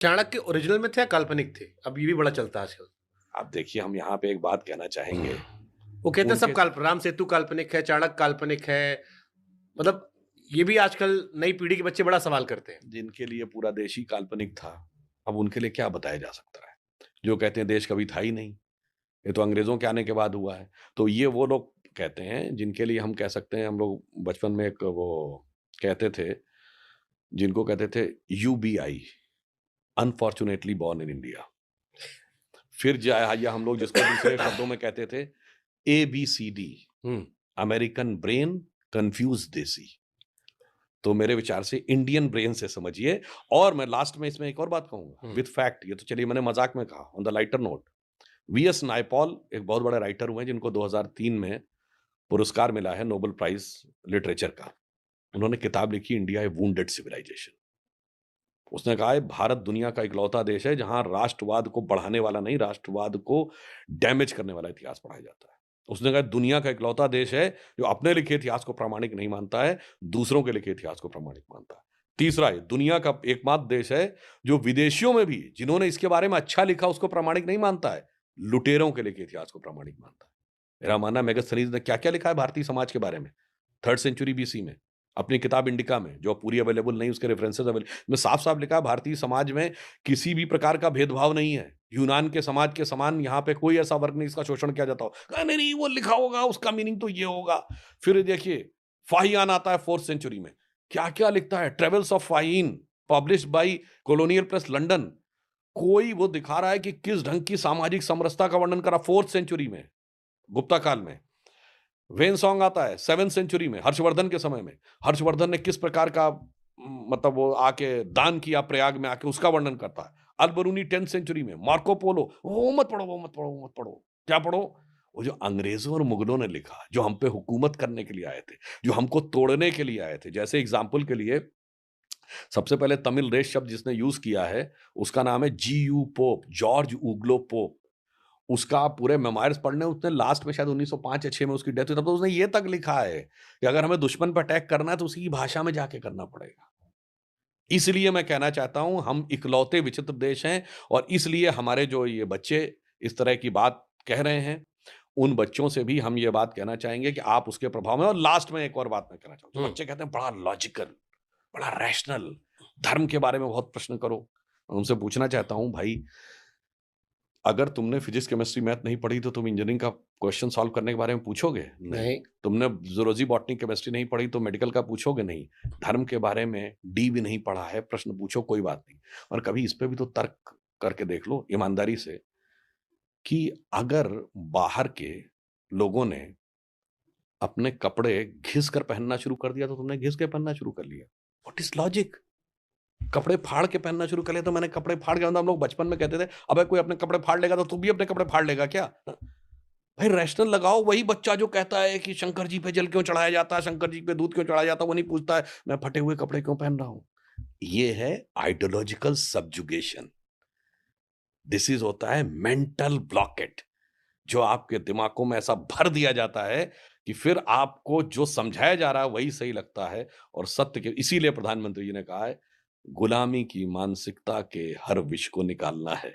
Chanakya original में थे या काल्पनिक थे? अब ये भी बड़ा चलता है आजकल। आप देखिए, हम यहाँ पे एक बात कहना चाहेंगे, वो कहते हैं सब उनके राम सेतु काल्पनिक है, चाणक्य काल्पनिक है, मतलब ये भी आजकल नई पीढ़ी के बच्चे बड़ा सवाल करते हैं। जिनके लिए पूरा देश ही काल्पनिक था, अब उनके लिए क्या बताया जा सकता है? जो कहते हैं देश कभी था ही नहीं, ये तो अंग्रेज़ों के आने के बाद हुआ है। तो ये वो लोग कहते हैं जिनके लिए हम कह सकते हैं, हम लोग बचपन में एक वो कहते थे, जिनको कहते थे UBI, unfortunately born in India. फिर या हम लोग जिसको दूसरे शब्दों में कहते थे एबीसीडी, हुँ, अमेरिकन ब्रेन, कन्फ्यूज़्ड देसी। तो मेरे विचार से इंडियन ब्रेन से समझिए। और मैं लास्ट में इसमें एक और बात कहूँगा हुँ। विद फैक्ट, ये तो चलिए मैंने मज़ाक में कहा, on the lighter note, V S Naipaul एक बहुत बड़े राइटर हुए हैं जिनको 2003 में पुरस्कार मिला है नोबेल प्राइज़ लिटरेचर का। उन्होंने किताब लिखी इंडिया ए वुंडेड सिविलाइजेशन। उसने कहा है भारत दुनिया का इकलौता देश है जहां राष्ट्रवाद को बढ़ाने वाला नहीं, राष्ट्रवाद को डैमेज करने वाला इतिहास पढ़ाया जाता है। उसने कहा दुनिया का इकलौता देश है जो अपने लिखे इतिहास को प्रामाणिक नहीं मानता है, दूसरों के लिखे इतिहास को प्रामाणिक मानता है। तीसरा है दुनिया का एकमात्र देश है जो विदेशियों में भी जिन्होंने इसके बारे में अच्छा लिखा उसको प्रामाणिक नहीं मानता है, लुटेरों के लिखे इतिहास को प्रामाणिक मानता है। मेरा मानना है मेगास्थनीज ने क्या क्या लिखा है भारतीय समाज के बारे में 3rd सेंचुरी बीसी में, अपनी किताब इंडिका में, जो पूरी अवेलेबल नहीं, उसके रेफरेंसेस में साफ साफ लिखा है भारतीय समाज में किसी भी प्रकार का भेदभाव नहीं है। यूनान के समाज के समान यहाँ पे कोई ऐसा वर्ग नहीं इसका शोषण किया जाता हो। नहीं नहीं, वो लिखा होगा उसका मीनिंग तो ये होगा। फिर देखिए फाहियान आता है 4th सेंचुरी में, क्या क्या लिखता है, travels of फाहीन, published by colonial press London. कोई वो दिखा रहा है कि किस ढंग की सामाजिक समरसता का वर्णन करा 4th सेंचुरी में, गुप्ता काल में। वेन सॉन्ग आता है 7th सेंचुरी में, हर्षवर्धन के समय में। हर्षवर्धन ने किस प्रकार का मतलब वो आके दान किया प्रयाग में आके, उसका वर्णन करता है। अल-बरूनी 10th सेंचुरी में, मार्को पोलो, वो मत पढ़ो, वो मत पढ़ो, वो मत पढ़ो। क्या पढ़ो? वो जो अंग्रेज़ों और मुगलों ने लिखा, जो हम पे हुकूमत करने के लिए आए थे, जो हमको तोड़ने के लिए आए थे। जैसे एग्ज़ाम्पल के लिए सबसे पहले तमिल रेस शब्द जिसने यूज़ किया है, उसका नाम है G U. Pope, George Uglow Pope. उसका आप पूरे मेमोइर्स पढ़ लें, उसने लास्ट में शायद 1905 या 6 में उसकी डेथ हुई, तब तो उसने ये तक लिखा है कि अगर हमें दुश्मन पे अटैक करना है तो उसी की भाषा में जाके करना पड़ेगा। इसलिए मैं कहना चाहता हूँ हम इकलौते विचित्र देश हैं और इसलिए हमारे जो ये बच्चे इस तरह की बात कह रहे हैं, उन बच्चों से भी हम ये बात कहना चाहेंगे कि आप उसके प्रभाव में। और लास्ट में एक और बात मैं कहना चाहूँगा, जो हुँ। बच्चे कहते हैं बड़ा लॉजिकल, बड़ा रैशनल, धर्म के बारे में बहुत प्रश्न करो। मैं उनसे पूछना चाहता हूँ भाई, अगर तुमने फिजिक्स, केमिस्ट्री, मैथ नहीं पढ़ी तो तुम इंजीनियरिंग का क्वेश्चन सॉल्व करने के बारे में पूछोगे? नहीं। नहीं। तुमने ज़ूलॉजी, बॉटनी, केमिस्ट्री नहीं पढ़ी तो मेडिकल का पूछोगे? नहीं। धर्म के बारे में डी भी नहीं पढ़ा है, प्रश्न पूछो कोई बात नहीं। और कभी इस पे भी तो तर्क करके देख लो ईमानदारी से कि अगर बाहर के लोगों ने अपने कपड़े घिस कर पहनना शुरू कर दिया तो तुमने घिस के पहनना शुरू कर लिया। What is logic? कपड़े फाड़ के पहनना शुरू कर लिया तो मैंने कपड़े फाड़ के, मतलब हम लोग बचपन में कहते थे, अबे कोई अपने कपड़े फाड़ लेगा तो तू भी अपने कपड़े फाड़ लेगा क्या? भाई रैशनल लगाओ। वही बच्चा जो कहता है कि शंकर जी पे जल क्यों चढ़ाया जाता है, शंकर जी पे दूध क्यों चढ़ाया जाता है, वो नहीं पूछता है मैं फटे हुए कपड़े क्यों पहन रहा हूं। ये है आइडियोलॉजिकल सब्जुगेशन। दिस इज होता है मेंटल ब्लॉकेट, जो आपके दिमागों में ऐसा भर दिया जाता है कि फिर आपको जो समझाया जा रहा है वही सही लगता है। और सत्य के, इसीलिए प्रधानमंत्री जी ने कहा है गुलामी की मानसिकता के हर विष को निकालना है,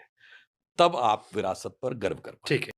तब आप विरासत पर गर्व कर ठीक पाएंगे। है।